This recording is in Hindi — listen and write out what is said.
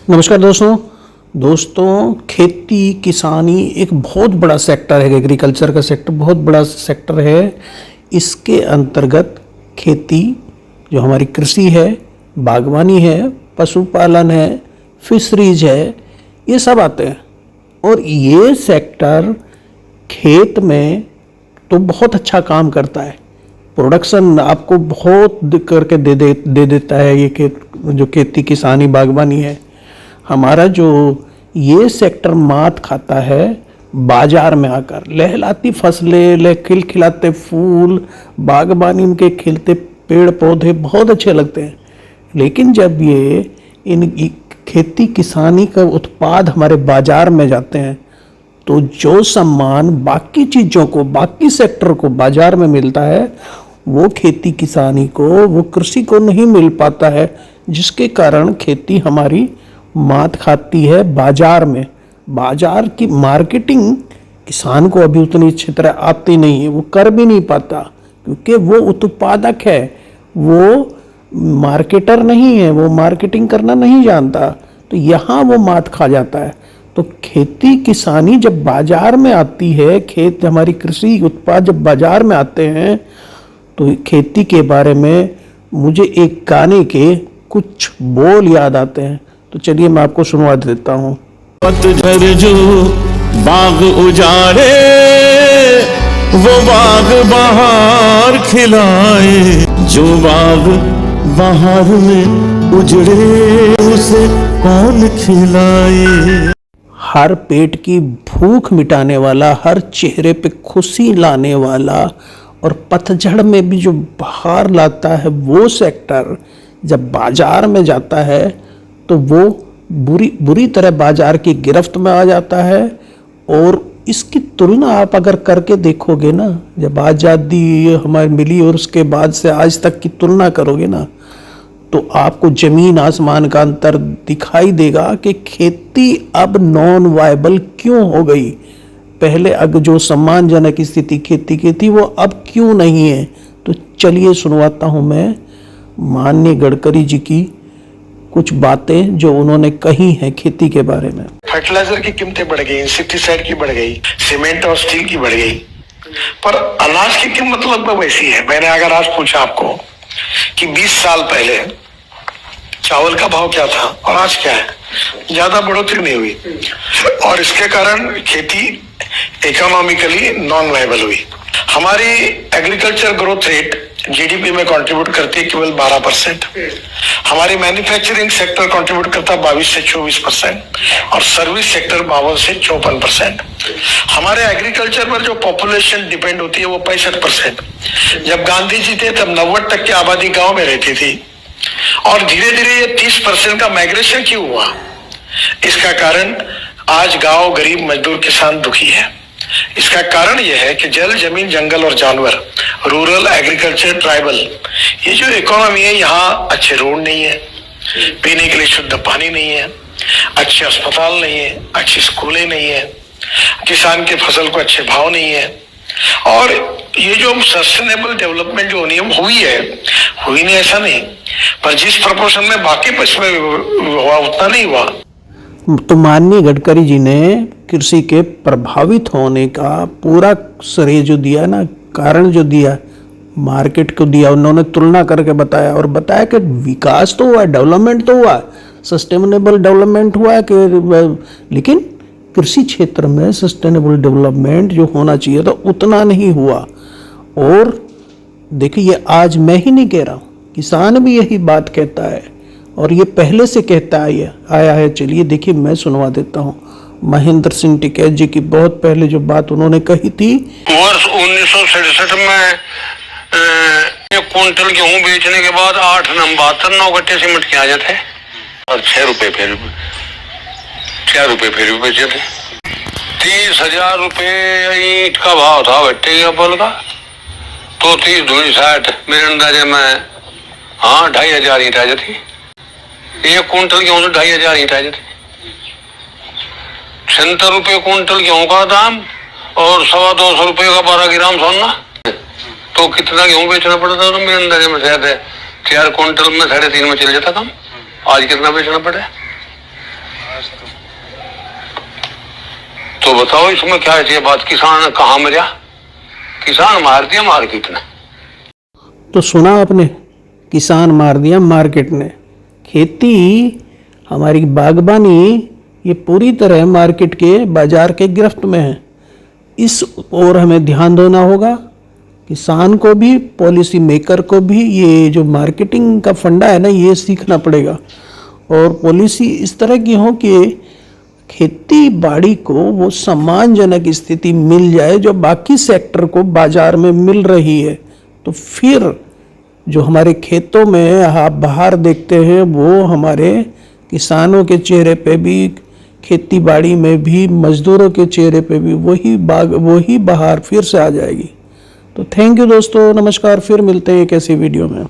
नमस्कार दोस्तों खेती किसानी एक बहुत बड़ा सेक्टर है। एग्रीकल्चर का सेक्टर बहुत बड़ा सेक्टर है। इसके अंतर्गत खेती जो हमारी कृषि है, बागवानी है, पशुपालन है, फिशरीज है, ये सब आते हैं। और ये सेक्टर खेत में तो बहुत अच्छा काम करता है। प्रोडक्शन आपको बहुत करके दे देता है। ये जो खेती किसानी बागवानी है, हमारा जो ये सेक्टर मात खाता है बाजार में आकर। लहलाती फसलें, खिलखिलाते फूल, बागवानी के खिलते पेड़ पौधे बहुत अच्छे लगते हैं। लेकिन जब ये इन खेती किसानी का उत्पाद हमारे बाजार में जाते हैं तो जो सम्मान बाकी चीज़ों को, बाकी सेक्टर को बाजार में मिलता है, वो खेती किसानी को, वो कृषि को नहीं मिल पाता है। जिसके कारण खेती हमारी मात खाती है बाजार में। बाजार की मार्केटिंग किसान को अभी उतनी अच्छी तरह आती नहीं है, वो कर भी नहीं पाता क्योंकि वो उत्पादक है, वो मार्केटर नहीं है, वो मार्केटिंग करना नहीं जानता। तो यहाँ वो मात खा जाता है। तो खेती किसानी जब बाजार में आती है, खेत हमारी कृषि उत्पाद जब बाजार में आते हैं तो खेती के बारे में मुझे एक गाने के कुछ बोल याद आते हैं। तो चलिए मैं आपको सुनवा देता हूँ। पतझड़ जो बाग उजाड़े, वो बाग बहार खिलाए। जो बाग बहार में उजड़े, उसे कौन खिलाए। हर पेट की भूख मिटाने वाला, हर चेहरे पे खुशी लाने वाला और पतझड़ में भी जो बहार लाता है, वो सेक्टर जब बाजार में जाता है तो वो बुरी तरह बाजार की गिरफ्त में आ जाता है। और इसकी तुलना आप अगर करके देखोगे ना, जब आज़ादी हमारी मिली और उसके बाद से आज तक की तुलना करोगे ना, तो आपको ज़मीन आसमान का अंतर दिखाई देगा कि खेती अब नॉन वायबल क्यों हो गई। पहले अगर जो सम्मानजनक स्थिति खेती की थी, वो अब क्यों नहीं है। तो चलिए सुनवाता हूँ मैं माननीय गडकरी जी की कुछ बातें जो उन्होंने कही हैं खेती के बारे में। फर्टिलाइजर की कीमतें बढ़ गई, इंसेक्टिसाइड की बढ़ गई, सीमेंट और स्टील की बढ़ गई, पर अनाज की कीमत लगभग वैसी है। मैंने अगर आज पूछा आपको कि 20 साल पहले चावल का भाव क्या था और आज क्या है, ज्यादा बढ़ोतरी नहीं हुई। और इसके कारण खेती इकोनॉमिकली नॉन वायबल हुई। हमारी एग्रीकल्चर ग्रोथ रेट जीडीपी में कंट्रीब्यूट करती है केवल 12%। हमारी मैन्युफैक्चरिंग सेक्टर कंट्रीब्यूट करता है 22 से 24% और सर्विस सेक्टर 52 से 54%। हमारे एग्रीकल्चर पर जो पॉपुलेशन डिपेंड होती है वो 65%। जब गांधी जी थे तब 90% तक की आबादी गांव में रहती थी और धीरे धीरे ये 30% का माइग्रेशन क्यों हुआ। इसका कारण आज गांव, गरीब, मजदूर, किसान दुखी है। इसका कारण यह है कि जल, जमीन, जंगल और जानवर, रूरल, एग्रीकल्चर, ट्राइबल, ये जो इकोनॉमी है, यहाँ अच्छे रोड नहीं है, पीने के लिए शुद्ध पानी नहीं है, अच्छे अस्पताल नहीं है, अच्छी स्कूलें नहीं है, किसान के फसल को अच्छे भाव नहीं है। और ये जो सस्टेनेबल डेवलपमेंट जो होनी है हुई नहीं ऐसा नहीं, पर जिस प्रोपोर्शन में बाकी इसमें हुआ उतना नहीं हुआ। तो माननीय गडकरी जी ने कृषि के प्रभावित होने का पूरा श्रेय जो दिया ना, कारण जो दिया, मार्केट को दिया। उन्होंने तुलना करके बताया और बताया कि विकास तो हुआ, डेवलपमेंट तो हुआ, सस्टेनेबल डेवलपमेंट हुआ कि, लेकिन कृषि क्षेत्र में सस्टेनेबल डेवलपमेंट जो होना चाहिए था उतना नहीं हुआ। और देखिए, ये आज मैं ही नहीं कह रहा हूँ, किसान भी यही बात कहता है और ये पहले से कहता आया है। चलिए देखिए मैं सुनवा देता हूँ महेंद्र सिंह टिकैत जी की बहुत पहले जो बात उन्होंने कही थी। वर्ष 1967 में एक क्विंटल गेहूं बेचने के बाद 8.72 गट्टे सीमेंट के आ जाते और 6 रुपए फिर बेचे थे। 30,000 रुपए ईंट का भाव था गट्टे का बल का, तो 30 दूनी 60, मेरे अंदाजे में 2,500 ईंट आ जाती। एक क्विंटल गेहूं तो 2,500 ईंट आ जाती। 76 रुपए क्विंटल गेहूं का दाम और 225 रुपए का 12 ग्राम सोना, तो कितना गेहूं बेचना पड़ता था। तो मेरे अंदाजे में शायद 4 क्विंटल में 3.5 में चल जाता काम। आज कितना बेचना पड़े? तो बताओ इसमें क्या है ये बात, किसान कहाँ मरा? किसान मार दिया मार्केट ने। तो सुना आपने, किसान मार दिया मार्केट ने। खेती, हमारी बागबानी, ये पूरी तरह मार्केट के, बाजार के गिरफ्त में है। इस ओर हमें ध्यान देना होगा, किसान को भी, पॉलिसी मेकर को भी। ये जो मार्केटिंग का फंडा है ना, ये सीखना पड़ेगा और पॉलिसी इस तरह की हो कि खेती बाड़ी को वो सम्मानजनक स्थिति मिल जाए जो बाकी सेक्टर को बाजार में मिल रही है। तो फिर जो हमारे खेतों में आप बाहर देखते हैं, वो हमारे किसानों के चेहरे पे भी, खेती बाड़ी में भी, मजदूरों के चेहरे पे भी वही बहार फिर से आ जाएगी। तो थैंक यू दोस्तों, नमस्कार। फिर मिलते हैं एक ऐसी वीडियो में।